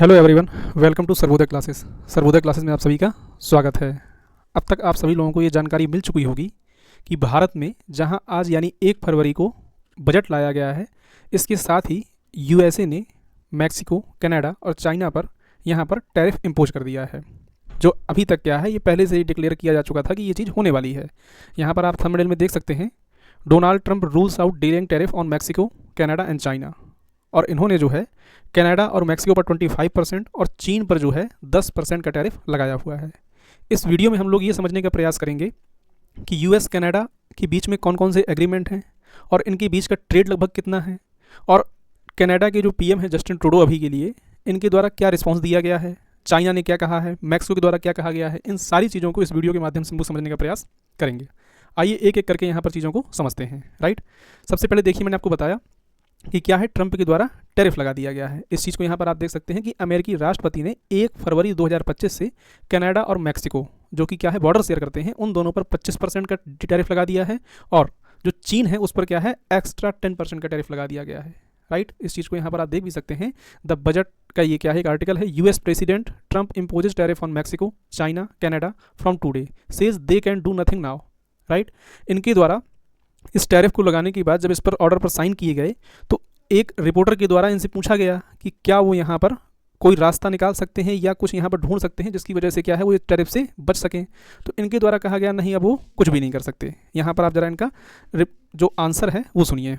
Hello everyone, welcome to Sarvodaya classes. Sarvodaya classes में आप सभी का स्वागत है। अब तक आप सभी लोगों को ये जानकारी मिल चुकी होगी कि भारत में जहां आज यानी 1 फरवरी को बजट लाया गया है, इसके साथ ही यूएसए ने मैक्सिको, कनाडा और चाइना पर यहां पर टैरिफ इम्पोज कर दिया है। जो अभी तक क्या है, ये पहले से ही डिक्लेयर किया जा चुका था कि ये चीज़ होने वाली है। यहाँ पर आप थंबनेल में देख सकते हैं, Donald Trump rules out dealing tariff on Mexico, Canada and China. और इन्होंने जो है कनाडा और मैक्सिको पर 25% और चीन पर जो है 10% का टैरिफ लगाया हुआ है। इस वीडियो में हम लोग ये समझने का प्रयास करेंगे कि यूएस कनाडा के बीच में कौन कौन से एग्रीमेंट हैं और इनके बीच का ट्रेड लगभग कितना है, और कनाडा के जो पीएम है जस्टिन ट्रूडो अभी के लिए, इनके द्वारा क्या रिस्पॉन्स दिया गया है, चाइना ने क्या कहा है, मैक्सिको के द्वारा क्या कहा गया है। इन सारी चीज़ों को इस वीडियो के माध्यम से हम लोग समझने का प्रयास करेंगे। आइए एक एक करके यहाँ पर चीज़ों को समझते हैं। राइट, सबसे पहले देखिए, मैंने आपको बताया कि क्या है, ट्रंप के द्वारा टैरिफ लगा दिया गया है। इस चीज़ को यहाँ पर आप देख सकते हैं कि अमेरिकी राष्ट्रपति ने 1 फरवरी 2025 से कनाडा और मैक्सिको, जो कि क्या है बॉर्डर शेयर करते हैं, उन दोनों पर 25% का टैरिफ लगा दिया है, और जो चीन है उस पर क्या है एक्स्ट्रा 10% का टैरिफ लगा दिया गया है। राइट, इस चीज़ को यहाँ पर आप देख भी सकते हैं। द बजट का ये क्या है, एक आर्टिकल है, US president Trump imposes tariff on Mexico, China, Canada from today, says they can do nothing now. Right, इनके द्वारा इस टैरिफ को लगाने के बाद जब इस पर ऑर्डर पर साइन किए गए तो एक रिपोर्टर के द्वारा इनसे पूछा गया कि क्या वो यहाँ पर कोई रास्ता निकाल सकते हैं या कुछ यहाँ पर ढूंढ सकते हैं जिसकी वजह से क्या है वो इस टैरिफ से बच सकें। तो इनके द्वारा कहा गया नहीं, अब वो कुछ भी नहीं कर सकते। यहाँ पर आप जरा इनका जो आंसर है वो सुनिए।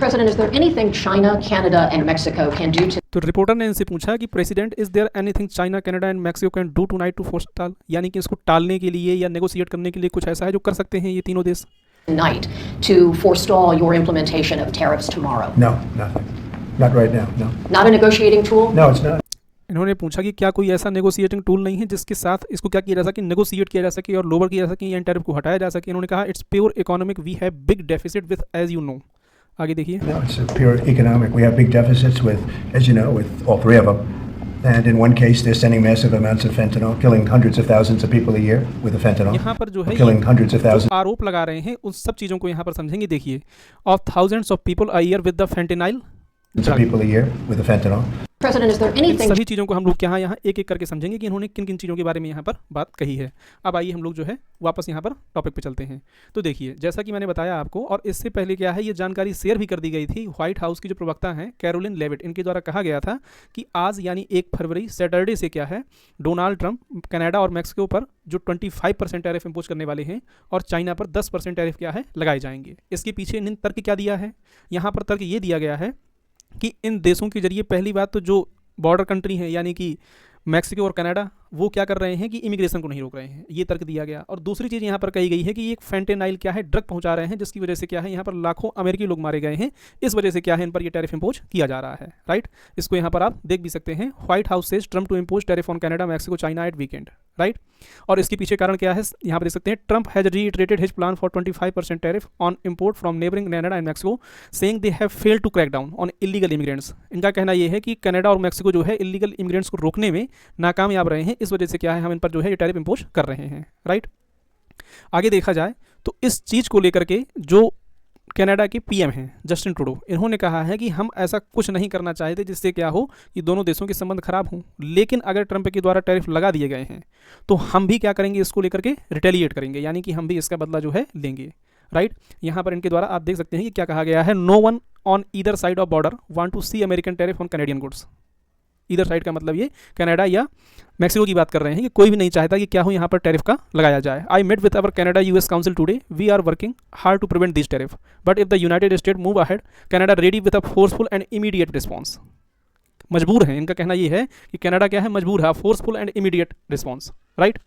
President, is there anything China, Canada, and Mexico can do to? तो रिपोर्टर ने इनसे पूछा कि president, is there anything China, Canada and Mexico can do tonight to forestall, यानी कि इसको टालने के लिए या नेगोशिएट करने के लिए कुछ ऐसा है जो कर सकते हैं ये तीनों देश Tonight to forestall your implementation of tariffs tomorrow? No, nothing. Not right now, no. Not a negotiating tool? No, it's not. इन्होंने पूछा कि क्या कोई ऐसा नेगोशिएटिंग टूल नहीं है जिसके साथ इसको क्या किया जा सके, नेगोशिएट किया जा सके और लोअर किया जा सके या टैरिफ को हटाया जा सके। इन्होंने कहा it's pure economic, we have big deficit with, as you know. आगे देखिए। No, it's pure economic. We have big deficits with, as you know, with all three of them. And in one case, they're sending massive amounts of fentanyl, killing hundreds of thousands of people a year with the fentanyl. यहाँ पर जो है killing hundreds of thousands. आरोप लगा रहे हैं, उन सब चीज़ों को यहाँ पर समझेंगे। देखिए, of thousands of people a year with the fentanyl, People a year with the fentanyl. President, is there in anything? सभी चीज़ों को हम लोग यहाँ एक एक करके समझेंगे कि इन्होंने किन किन चीज़ों के बारे में यहाँ पर बात कही है। अब आइए हम लोग जो है वापस यहाँ पर टॉपिक पे चलते हैं। तो देखिए, जैसा कि मैंने बताया आपको, और इससे पहले क्या है, ये जानकारी शेयर भी कर दी गई थी। व्हाइट हाउस की जो प्रवक्ता हैं कैरोलिन लेविट, इनके द्वारा कहा गया था कि आज यानी 1 फरवरी सैटरडे से क्या है, डोनाल्ड ट्रंप कनाडा और मैक्सिको पर जो 25% टैरिफ इम्पोज करने वाले हैं और चाइना पर 10% टैरिफ क्या है लगाए जाएंगे। इसके पीछे इन तर्क क्या दिया है, यहाँ पर तर्क ये दिया गया है कि इन देशों के जरिए पहली बात तो जो बॉर्डर कंट्री है यानी कि मैक्सिको और कनाडा, वो क्या कर रहे हैं कि इमिग्रेशन को नहीं रोक रहे हैं, ये तर्क दिया गया। और दूसरी चीज़ यहाँ पर कही गई है कि ये एक फेंटेनाइल क्या है ड्रग पहुँचा रहे हैं, जिसकी वजह से क्या है यहाँ पर लाखों अमेरिकी लोग मारे गए हैं। इस वजह से क्या है इन पर ये टैरिफ इम्पोज किया जा रहा है। राइट, इसको यहाँ पर आप देख भी सकते हैं। White House says Trump to impose tariff on Canada, Mexico, China at weekend. Right, और इसके पीछे कारण क्या है यहाँ पर देख सकते हैं। Trump has reiterated his plan for 25% tariff on import from neighbouring Canada and Mexico, saying they have failed to crack down on illegal immigrants. इनका कहना यह है कि कनाडा और मैक्सिको जो है इलीगल इमिग्रेंट्स को रोकने में नाकामयाब रहे हैं, इस वजह से क्या है हम इन पर जो है ये टैरिफ इम्पोज कर रहे हैं। राइट, आगे देखा जाए तो इस चीज़ को लेकर के जो कनाडा के पीएम हैं जस्टिन ट्रूडो, इन्होंने कहा है कि हम ऐसा कुछ नहीं करना चाहते जिससे क्या हो कि दोनों देशों के संबंध खराब हों, लेकिन अगर ट्रंप के द्वारा टैरिफ लगा दिए गए हैं तो हम भी क्या करेंगे, इसको लेकर के रिटेलिएट करेंगे, यानी कि हम भी इसका बदला जो है लेंगे। राइट, यहाँ पर इनके द्वारा आप देख सकते हैं कि क्या कहा गया है, no one on either side of border want to see American tariff on Canadian goods. इधर साइड का मतलब ये कनाडा या मैक्सिको की बात कर रहे हैं कि कोई भी नहीं चाहता कि क्या हो यहाँ पर टैरिफ का लगाया जाए। I met with our Canada US council today, we are working hard to prevent this tariff, but if the United State move ahead, Canada ready with a forceful and immediate response. मजबूर है, इनका कहना ये है कि Canada क्या है, मजबूर है, forceful and immediate response. Right,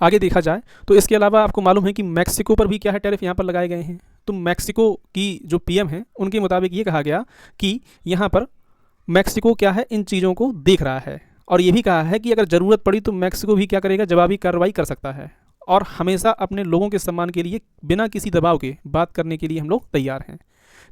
आगे देखा जाए तो इसके अलावा आपको मालूम है कि मैक्सिको पर भी क्या है टैरिफ यहाँ पर लगाए गए हैं। तो मैक्सिको की जो पीएम है उनके मुताबिक ये कहा गया कि यहाँ पर मैक्सिको क्या है इन चीज़ों को देख रहा है, और ये भी कहा है कि अगर ज़रूरत पड़ी तो मैक्सिको भी क्या करेगा, जवाबी कार्रवाई कर सकता है, और हमेशा अपने लोगों के सम्मान के लिए बिना किसी दबाव के बात करने के लिए हम लोग तैयार हैं।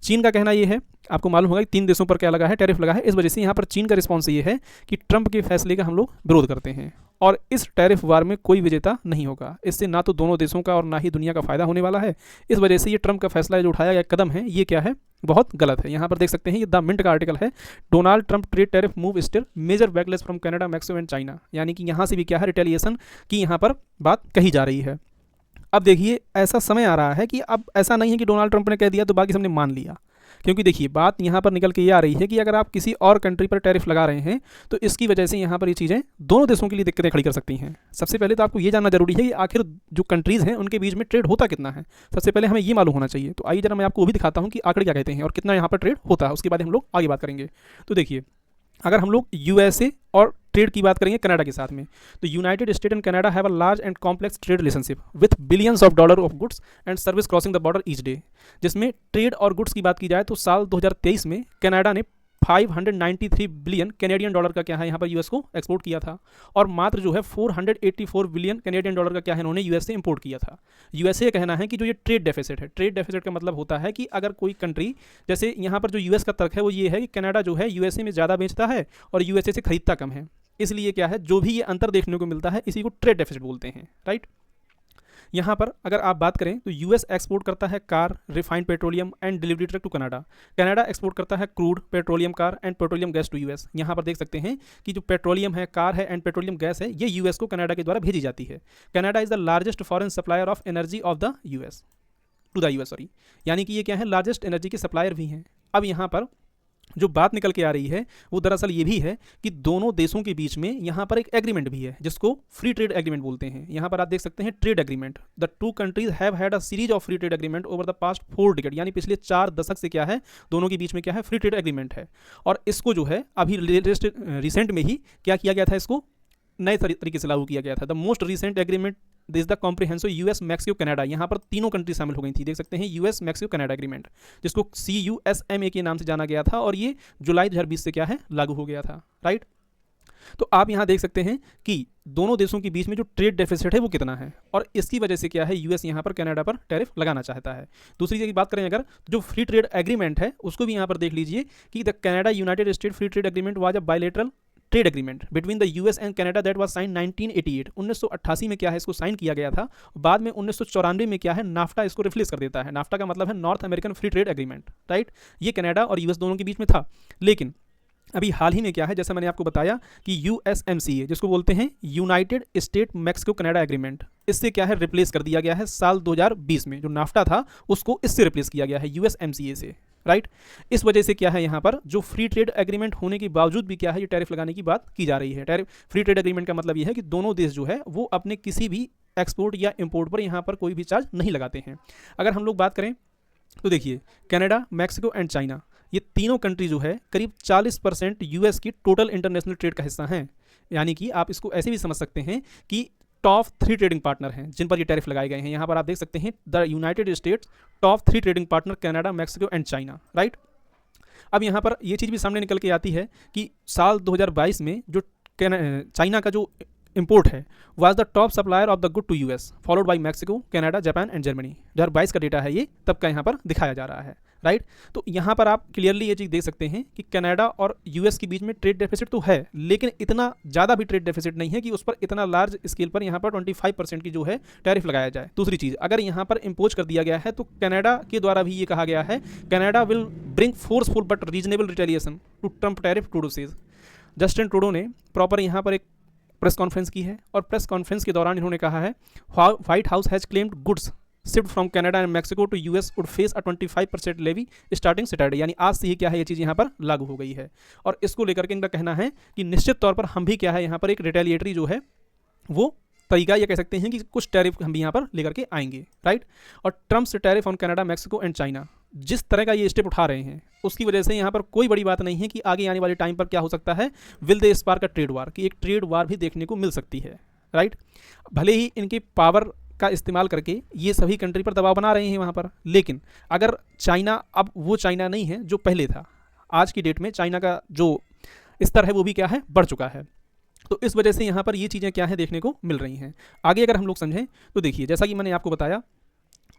चीन का कहना ये है, आपको मालूम होगा कि 3 देशों पर क्या लगा है, टैरिफ लगा है। इस वजह से यहाँ पर चीन का रिस्पॉन्स ये है कि ट्रंप के फैसले का हम लोग विरोध करते हैं और इस टैरिफ वार में कोई विजेता नहीं होगा। इससे ना तो दोनों देशों का और ना ही दुनिया का फायदा होने वाला है। इस वजह से ये ट्रंप का फैसला जो उठाया गया कदम है ये क्या है, बहुत गलत है। यहाँ पर देख सकते हैं ये द मिंट का आर्टिकल है, Donald Trump trade tariff move still major backlash from Canada, Mexico and China. यानी कि यहाँ से भी क्या है, रिटेलिएशन की यहाँ पर बात कही जा रही है। अब देखिए ऐसा समय आ रहा है कि अब ऐसा नहीं है कि डोनाल्ड ट्रंप ने कह दिया तो बाकी सबने मान लिया, क्योंकि देखिए बात यहाँ पर निकल के ये आ रही है कि अगर आप किसी और कंट्री पर टैरिफ लगा रहे हैं तो इसकी वजह से यहाँ पर ये चीज़ें दोनों देशों के लिए दिक्कतें खड़ी कर सकती हैं। सबसे पहले तो आपको ये जानना जरूरी है कि आखिर जो कंट्रीज़ हैं उनके बीच में ट्रेड होता कितना है, सबसे पहले हमें ये मालूम होना चाहिए। तो आइए जरा मैं आपको वो भी दिखाता हूँ कि आंकड़े क्या कहते हैं और कितना यहाँ पर ट्रेड होता है, उसके बाद हम लोग आगे बात करेंगे। तो देखिए अगर हम लोग यूएसए और ट्रेड की बात करेंगे कनाडा के साथ में, तो United state and Canada have a large and complex trade relationship with billions of dollar of goods and service crossing the border each day. जिसमें ट्रेड और गुड्स की बात की जाए तो साल 2023 में कनाडा ने 593 बिलियन कैनेडियन डॉलर का क्या है यहाँ पर यूएस को एक्सपोर्ट किया था, और मात्र जो है 484 बिलियन कैनेडियन डॉलर का क्या है इन्होंने यूएस से इंपोर्ट किया था। यूएसए का कहना है कि जो ये ट्रेड डेफिसिट है, ट्रेड डेफिसिट का मतलब होता है कि अगर कोई कंट्री, जैसे यहाँ पर जो यूएस का तर्क है वो ये है कि कनाडा जो है यूएसए में ज़्यादा बेचता है और यूएसए से खरीदता कम है, इसलिए क्या है जो भी ये अंतर देखने को मिलता है इसी को ट्रेड डेफिसिट बोलते हैं, राइट। यहाँ पर अगर आप बात करें तो यूएस एक्सपोर्ट करता है car, refined petroleum and delivery truck to Canada. Canada export करता है crude, petroleum car and petroleum gas to US. यहाँ पर देख सकते हैं कि जो पेट्रोलियम है, कार है एंड पेट्रोलियम गैस है, ये यूएस को कनाडा के द्वारा भेजी जाती है। Canada is the largest foreign supplier of energy of the US to the US, sorry, यानी कि ये क्या है, लार्जेस्ट एनर्जी के सप्लायर भी हैं। अब यहाँ पर जो बात निकल के आ रही है वो दरअसल ये भी है कि दोनों देशों के बीच में यहाँ पर एक एग्रीमेंट भी है जिसको फ्री ट्रेड एग्रीमेंट बोलते हैं। यहाँ पर आप देख सकते हैं trade agreement, the two countries have had a series of free trade agreement over the past 4 decade, यानी पिछले 4 दशक से क्या है दोनों के बीच में क्या है, फ्री ट्रेड एग्रीमेंट है। और इसको जो है अभी रिसेंट में ही क्या किया गया था, इसको नए तरीके से लागू किया गया था। The most recent agreement this the comprehensive US Mexico Canada, यहाँ पर तीनों कंट्री शामिल हो गई थी। देख सकते हैं यूएस मैक्सिको कनाडा एग्रीमेंट, जिसको CUSMA के नाम से जाना गया था, और ये जुलाई 2020 से क्या है लागू हो गया था, राइट। तो आप यहाँ देख सकते हैं कि दोनों देशों के बीच में जो ट्रेड डेफिसिट है वो कितना है, और इसकी वजह से क्या है यूएस यहाँ पर कनाडा पर टैरिफ लगाना चाहता है। दूसरी चीज़ की बात करें अगर, जो फ्री ट्रेड एग्रीमेंट है उसको भी यहाँ पर देख लीजिए कि the Canada United State free trade agreement was a bilateral trade agreement between the US and Canada that was sign 1988, 1988 में क्या है इसको साइन किया गया था। बाद में 1994 में क्या है नाफ्टा इसको रिप्लेस कर देता है। नाफ्टा का मतलब है north American free trade agreement, right. ये कनाडा और यूएस दोनों के बीच में था, लेकिन अभी हाल ही में क्या है, जैसे मैंने आपको बताया कि USMCA जिसको बोलते हैं United state Mexico Canada agreement, इससे क्या है रिप्लेस कर दिया गया है साल 2020 में। जो नाफ्टा था उसको इससे रिप्लेस किया गया है USMCA से, राइट। इस वजह से क्या है यहाँ पर जो फ्री ट्रेड एग्रीमेंट होने के बावजूद भी क्या है ये टैरिफ लगाने की बात की जा रही है। टैरिफ फ्री ट्रेड एग्रीमेंट का मतलब ये है कि दोनों देश जो है वो अपने किसी भी एक्सपोर्ट या इंपोर्ट पर यहाँ पर कोई भी चार्ज नहीं लगाते हैं। अगर हम लोग बात करें तो देखिए कनाडा, मैक्सिको एंड चाइना, ये तीनों कंट्री जो है करीब 40% यूएस की टोटल इंटरनेशनल ट्रेड का हिस्सा हैं। यानी कि आप इसको ऐसे भी समझ सकते हैं कि टॉप 3 ट्रेडिंग पार्टनर हैं जिन पर ये टैरिफ लगाए गए हैं। यहाँ पर आप देख सकते हैं the United states top 3 trading partner Canada, Mexico and China, right. अब यहाँ पर ये चीज़ भी सामने निकल के आती है कि साल 2022 में जो चाइना का जो इंपोर्ट है was the top supplier of the good to US, followed by Mexico, Canada, Japan and Germany. 2022 का डेटा है ये, तब का यहाँ पर दिखाया जा रहा है, राइट। तो यहाँ पर आप क्लियरली ये चीज़ देख सकते हैं कि कनाडा और यूएस के बीच में ट्रेड डेफिसिट तो है, लेकिन इतना ज़्यादा भी ट्रेड डेफिसिट नहीं है कि उस पर इतना लार्ज स्केल पर यहाँ पर 25% की जो है टैरिफ लगाया जाए। दूसरी चीज़, अगर यहाँ पर इम्पोज कर दिया गया है तो कनाडा के द्वारा भी ये कहा गया है Canada will bring forceful but reasonable retaliation to Trump tariff, Trudeau says. Justin Trudeau ने प्रॉपर यहाँ पर एक प्रेस कॉन्फ्रेंस की है, और प्रेस कॉन्फ्रेंस के दौरान इन्होंने कहा है White House has claimed goods shift from Canada and Mexico to US would face a 25% levy starting Saturday, यानी आज से ही क्या है ये चीज़ यहाँ पर लागू हो गई है। और इसको लेकर के इनका कहना है कि निश्चित तौर पर हम भी क्या है यहाँ पर एक रिटेलिएटरी जो है वो तरीका, ये कह सकते हैं कि कुछ टैरिफ हम भी यहाँ पर लेकर के आएंगे, राइट। और ट्रम्प से tariff on Canada, Mexico and China, जिस तरह का ये स्टेप उठा रहे हैं उसकी वजह से यहाँ पर कोई बड़ी बात नहीं है कि आगे आने वाले टाइम पर क्या हो सकता है, विल दे स्पार्क का ट्रेड वार, की एक ट्रेड वार भी देखने को मिल सकती है, राइट। भले ही इनके पावर का इस्तेमाल करके ये सभी कंट्री पर दबाव बना रहे हैं वहाँ पर, लेकिन अगर चाइना अब वो चाइना नहीं है जो पहले था, आज की डेट में चाइना का जो स्तर है वो भी क्या है बढ़ चुका है। तो इस वजह से यहाँ पर ये चीज़ें क्या है देखने को मिल रही हैं। आगे अगर हम लोग समझें तो देखिए जैसा कि मैंने आपको बताया,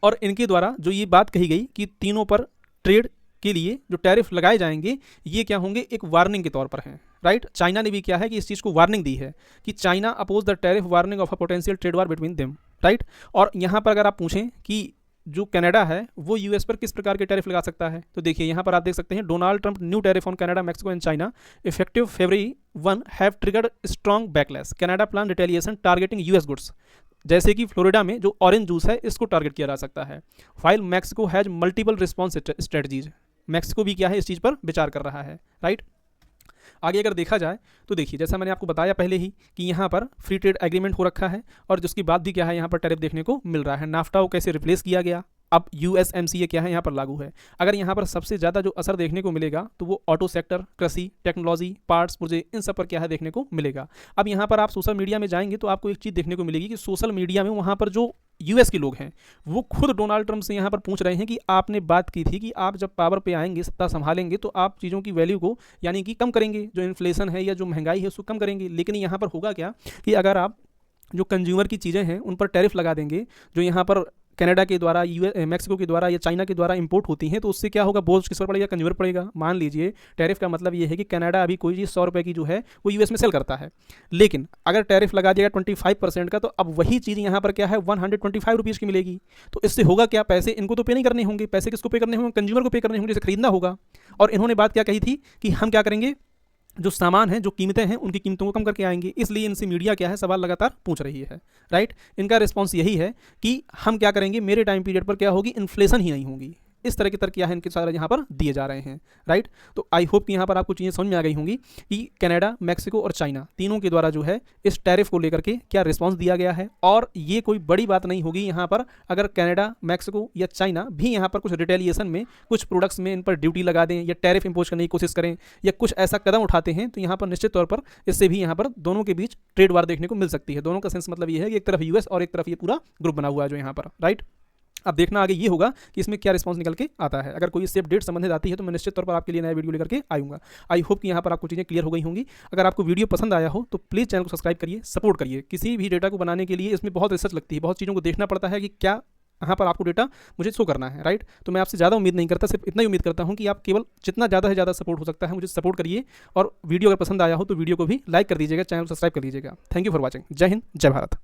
और इनके द्वारा जो ये बात कही गई कि तीनों पर ट्रेड के लिए जो टैरिफ लगाए जाएंगे ये क्या होंगे, एक वार्निंग के तौर पर हैं, राइट। चाइना ने भी क्या है कि इस चीज़ को वार्निंग दी है कि China oppose the tariff warning of a potential trade war between them, right. और यहाँ पर अगर आप पूछें कि जो कनाडा है वो यूएस पर किस प्रकार के टैरिफ लगा सकता है, तो देखिए यहाँ पर आप देख सकते हैं, Donald Trump new tariff on Canada, Mexico and China effective February 1 have triggered strong backlash, Canada plan retaliation targeting US goods. जैसे कि फ्लोरिडा में जो ऑरेंज जूस है इसको टारगेट किया जा सकता है। File Mexico has multiple response strategies, Mexico भी क्या है इस चीज़ पर विचार कर रहा है, राइट। आगे अगर देखा जाए तो देखिए जैसा मैंने आपको बताया पहले ही कि यहाँ पर फ्री ट्रेड एग्रीमेंट हो रखा है और जिसके बाद भी क्या है यहाँ पर टैरिफ देखने को मिल रहा है। नाफ्टा को कैसे रिप्लेस किया गया, अब USMCA क्या है यहाँ पर लागू है। अगर यहाँ पर सबसे ज़्यादा जो असर देखने को मिलेगा तो वो ऑटो सेक्टर, कृषि, टेक्नोलॉजी, पार्ट्स, पुर्जे, इन सब पर क्या है देखने को मिलेगा। अब यहाँ पर आप सोशल मीडिया में जाएंगे तो आपको एक चीज़ देखने को मिलेगी कि सोशल मीडिया में वहाँ पर जो US के लोग हैं वो खुद डोनाल्ड ट्रंप से यहाँ पर पूछ रहे हैं कि आपने बात की थी कि आप जब पावर पे आएंगे, सत्ता संभालेंगे तो आप चीज़ों की वैल्यू को यानी कि कम करेंगे, जो इन्फ्लेशन है या जो महंगाई है उसको कम करेंगे। लेकिन यहाँ पर होगा क्या कि अगर आप जो कंज्यूमर की चीज़ें हैं उन पर टैरिफ लगा देंगे, जो यहाँ पर कनाडा के द्वारा, मैक्सिको के द्वारा या चाइना के द्वारा इंपोर्ट होती हैं, तो उससे क्या होगा, बोझ किस पर पड़ेगा, कंज्यूमर पड़ेगा। मान लीजिए टैरिफ का मतलब ये है कि कनाडा अभी कोई चीज़ 100 रुपये की जो है वो US में सेल करता है, लेकिन अगर टैरिफ लगा दिया 25% का, तो अब वही चीज़ यहाँ पर क्या है 125 रुपीज़ की मिलेगी। तो इससे होगा क्या, पैसे इनको तो पे नहीं करने होंगे, पैसे किसको पे करने होंगे, कंज्यूमर को पे करने होंगे, जिसे खरीदना होगा। और इन्होंने बात क्या कही थी कि हम क्या करेंगे, जो सामान है, जो कीमतें हैं, उनकी कीमतों को कम करके आएंगे। इसलिए इनसे मीडिया क्या है सवाल लगातार पूछ रही है, राइट। इनका रिस्पॉन्स यही है कि हम क्या करेंगे, मेरे टाइम पीरियड पर क्या होगी, इन्फ्लेशन ही नहीं होगी। इस तरह के तर्क क्या है इनके सारे यहाँ पर दिए जा रहे हैं, राइट। तो आई होप कि यहाँ पर आपको चीज़ें समझ में आ गई होंगी कि कनाडा, मैक्सिको और चाइना तीनों के द्वारा जो है इस टैरिफ को लेकर के क्या रिस्पांस दिया गया है। और ये कोई बड़ी बात नहीं होगी यहाँ पर अगर कनाडा, मैक्सिको या चाइना भी यहाँ पर कुछ रिटेलिएशन में कुछ प्रोडक्ट्स में इन पर ड्यूटी लगा दें या टैरिफ इंपोज करने की कोशिश करें या कुछ ऐसा कदम उठाते हैं, तो यहाँ पर निश्चित तौर पर इससे भी यहाँ पर दोनों के बीच ट्रेड वार देखने को मिल सकती है। दोनों का सेंस मतलब ये है कि एक तरफ US और एक तरफ ये पूरा ग्रुप बना हुआ है जो यहाँ पर, राइट। अब देखना आगे ये होगा कि इसमें क्या रिस्पांस निकल के आता है। अगर कोई इससे अपडेट संबंधित आती है तो मैं निश्चित तौर पर आपके लिए नया वीडियो लेकर के आऊँगा। आई होप कि यहाँ पर आपको चीज़ें क्लियर हो गई होंगी। अगर आपको वीडियो पसंद आया हो तो प्लीज़ चैनल को सब्सक्राइब करिए, सपोर्ट करिए। किसी भी डेटा को बनाने के लिए इसमें बहुत रिसर्च लगती है, बहुत चीज़ों को देखना पड़ता है कि क्या यहाँ पर आपको डेटा मुझे शो करना है, राइट। तो मैं आपसे ज़्यादा उम्मीद नहीं करता, सिर्फ इतना ही उम्मीद करता हूँ कि आप केवल जितना ज़्यादा से ज़्यादा सपोर्ट हो सकता है मुझे सपोर्ट करिए। और वीडियो अगर पसंद आया हो तो वीडियो को भी लाइक कर दीजिएगा, चैनल को सब्सक्राइब कर लीजिएगा। Thank you for watching. जय हिंद, जय भारत।